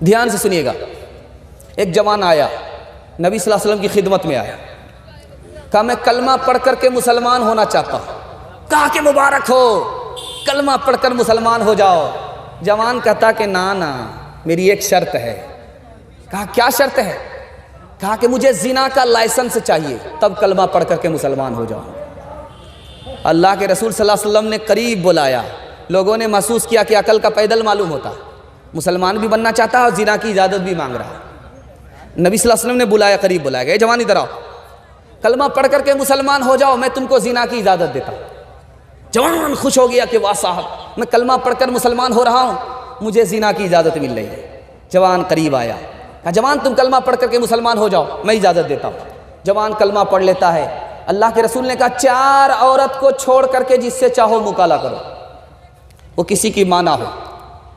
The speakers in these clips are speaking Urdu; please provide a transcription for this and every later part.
دھیان سے سنیے گا. ایک جوان آیا نبی صلی اللہ علیہ وسلم کی خدمت میں آیا, کہا میں کلمہ پڑھ کر کے مسلمان ہونا چاہتا ہوں. کہا کہ مبارک ہو, کلمہ پڑھ کر مسلمان ہو جاؤ. جوان کہتا کہ نا میری ایک شرط ہے. کہا کیا شرط ہے؟ کہا کہ مجھے زنا کا لائسنس چاہیے, تب کلمہ پڑھ کر کے مسلمان ہو جاؤ. اللہ کے رسول صلی اللہ علیہ وسلم نے قریب بلایا. لوگوں نے محسوس کیا کہ عقل کا پیدل معلوم ہوتا, مسلمان بھی بننا چاہتا ہے اور زنا کی اجازت بھی مانگ رہا ہے. نبی صلی اللہ علیہ وسلم نے بلایا, قریب بلایا گیا, جوان ادھر آؤ, کلمہ پڑھ کر کے مسلمان ہو جاؤ, میں تم کو زنا کی اجازت دیتا ہوں. جوان خوش ہو گیا کہ واہ صاحب, میں کلمہ پڑھ کر مسلمان ہو رہا ہوں, مجھے زنا کی اجازت مل رہی ہے. جوان قریب آیا, کہا جوان تم کلمہ پڑھ کر کے مسلمان ہو جاؤ, میں اجازت دیتا ہوں. جوان کلمہ پڑھ لیتا ہے. اللہ کے رسول نے کہا 4 عورت کو چھوڑ کر کے جس سے چاہو مکالہ کرو. وہ کسی کی ماں نہ ہو,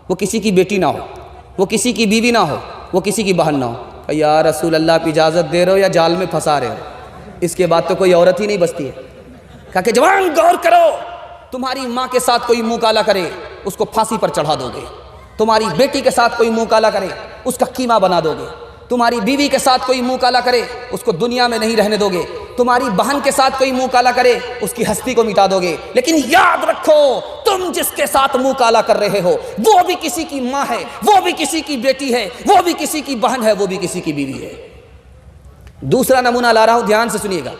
وہ کسی کی بیٹی نہ ہو, وہ کسی کی بیوی نہ ہو, وہ کسی کی بہن نہ ہو. یا رسول اللہ آپ اجازت دے رہے ہو یا جال میں پھنسا رہے ہو؟ اس کے بعد تو کوئی عورت ہی نہیں بچتی ہے. کہا کہ جوان غور کرو, تمہاری ماں کے ساتھ کوئی منہ کالا کرے اس کو پھانسی پر چڑھا دو گے, تمہاری بیٹی کے ساتھ کوئی منہ کالا کرے اس کا قیمہ بنا دو گے, تمہاری بیوی کے ساتھ کوئی منہ کالا کرے اس کو دنیا میں نہیں رہنے دو گے, تمہاری بہن کے ساتھ کوئی منہ کالا کرے اس کی ہستی کو مٹا دو گے. لیکن یاد رکھو, تم جس کے ساتھ منہ کالا کر رہے ہو وہ بھی کسی کی ماں ہے, وہ بھی کسی کی بیٹی ہے, وہ بھی کسی کی بہن ہے, وہ بھی کسی کی بیوی ہے. دوسرا نمونہ لا رہا ہوں, دھیان سے سنیے گا.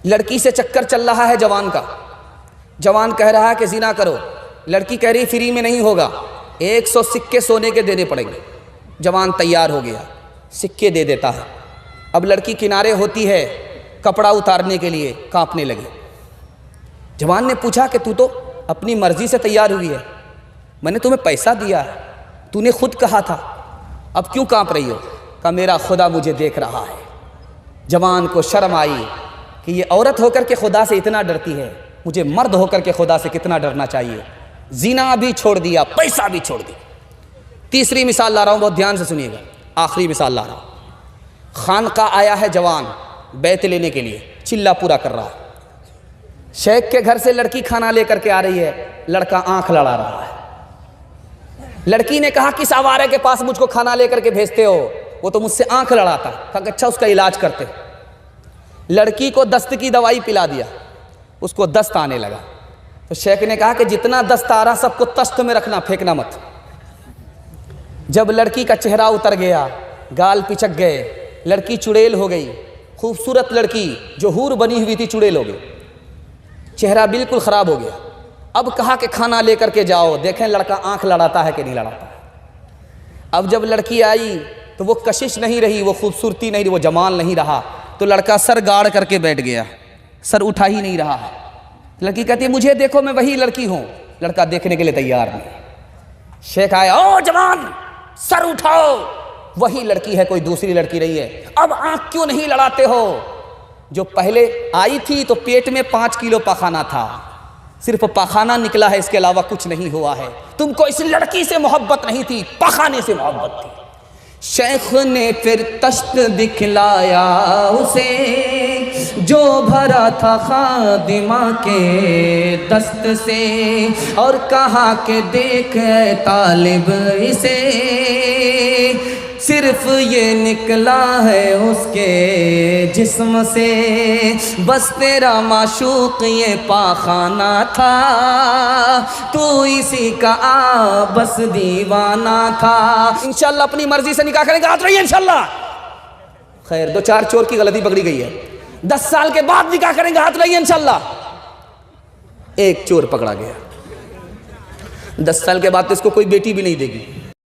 لڑکی سے چکر چل رہا ہے جوان کا. جوان کہہ رہا ہے کہ زنا کرو, لڑکی کہہ رہی فری میں نہیں ہوگا, 100 سکے سونے کے دینے پڑیں گے. جوان تیار ہو گیا, سکے دے دیتا ہے. اب لڑکی کنارے ہوتی ہے کپڑا اتارنے کے لیے, کانپنے لگی. جوان نے پوچھا کہ تو اپنی مرضی سے تیار ہوئی ہے, میں نے تمہیں پیسہ دیا ہے, تو نے خود کہا تھا, اب کیوں کانپ رہی ہو؟ کہا میرا خدا مجھے دیکھ رہا ہے. جوان کو شرم آئی کہ یہ عورت ہو کر کے خدا سے اتنا ڈرتی ہے, مجھے مرد ہو کر کے خدا سے کتنا ڈرنا چاہیے. زنا بھی چھوڑ دیا, پیسہ بھی چھوڑ دیا. تیسری مثال لا رہا ہوں, بہت دھیان سے سنیے گا, آخری مثال لا رہا ہوں. خانقاہ آیا ہے جوان بیت لینے کے لیے, چلا پورا کر رہا ہے. شیخ کے گھر سے لڑکی کھانا لے کر کے آ رہی ہے, لڑکا آنکھ لڑا رہا ہے. لڑکی نے کہا کس آوارے کے پاس مجھ کو کھانا لے کر کے بھیجتے ہو؟ وہ تو مجھ سے آنکھ لڑاتا. کہا کہ اچھا اس کا علاج کرتے. لڑکی کو دست کی دوائی پلا دیا, اس کو دست آنے لگا. تو شیخ نے کہا کہ جتنا دست آ رہا سب کو تشت میں رکھنا, پھینکنا مت. جب لڑکی کا چہرہ اتر گیا, گال پچک گئے, لڑکی چڑیل ہو گئی. خوبصورت لڑکی جو حور بنی ہوئی تھی چڑیل ہو گئی, چہرہ بالکل خراب ہو گیا. اب کہا کہ کھانا لے کر کے جاؤ, دیکھیں لڑکا آنکھ لڑاتا ہے کہ نہیں لڑاتا ہے. اب جب لڑکی آئی تو وہ کشش نہیں رہی, وہ خوبصورتی نہیں رہی, وہ جمال نہیں رہا. تو لڑکا سر گاڑ کر کے بیٹھ گیا, سر اٹھا ہی نہیں رہا ہے. لڑکی کہتی ہے مجھے دیکھو میں وہی لڑکی ہوں. لڑکا دیکھنے کے لیے تیار نہیں. شیخ آیا, او جوان سر اٹھاؤ, وہی لڑکی ہے, کوئی دوسری لڑکی نہیں ہے. اب آنکھ کیوں نہیں لڑاتے ہو؟ جو پہلے آئی تھی تو پیٹ میں 5 کلو پاخانہ تھا, صرف پاخانہ نکلا ہے, اس کے علاوہ کچھ نہیں ہوا ہے. تم کو اس لڑکی سے محبت نہیں تھی, پاخانے سے محبت تھی. شیخ نے پھر تشت دکھلایا اسے جو بھرا تھا خادمہ کے دست سے, اور کہا کہ دیکھ اے طالب اسے, صرف یہ نکلا ہے اس کے جسم سے, بس تیرا معشوق یہ پاخانہ تھا, تو اسی کا بس دیوانہ تھا. انشاءاللہ اپنی مرضی سے نکاح کریں گے, ہاتھ رہیے انشاءاللہ. خیر 2-4 چور کی غلطی پکڑی گئی ہے, 10 سال کے بعد نکاح کریں گے, ہاتھ رہیے انشاءاللہ. ایک چور پکڑا گیا, 10 سال کے بعد تو اس کو کوئی بیٹی بھی نہیں دے گی.